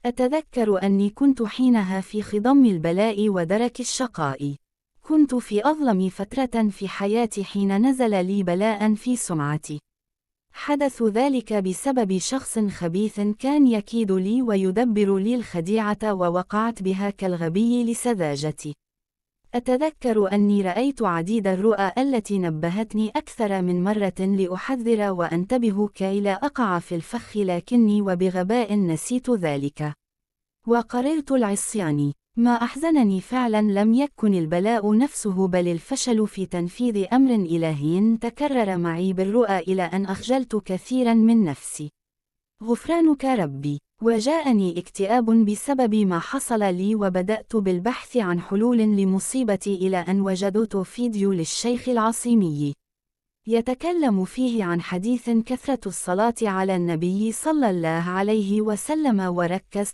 أتذكر أني كنت حينها في خضم البلاء ودرك الشقاء. كنت في أظلم فترة في حياتي حين نزل لي بلاء في سمعتي. حدث ذلك بسبب شخص خبيث كان يكيد لي ويدبر لي الخديعة، ووقعت بها كالغبي لسذاجتي. أتذكر أني رأيت عديد الرؤى التي نبهتني أكثر من مرة لأحذر وأنتبه كي لا أقع في الفخ، لكني وبغباء نسيت ذلك وقررت العصيان. ما أحزنني فعلا لم يكن البلاء نفسه، بل الفشل في تنفيذ أمر إلهي تكرر معي بالرؤى إلى أن أخجلت كثيرا من نفسي. غفرانك ربي. وجاءني اكتئاب بسبب ما حصل لي، وبدأت بالبحث عن حلول لمصيبتي إلى أن وجدت فيديو للشيخ العصيمي يتكلم فيه عن حديث كثرة الصلاة على النبي صلى الله عليه وسلم، وركزت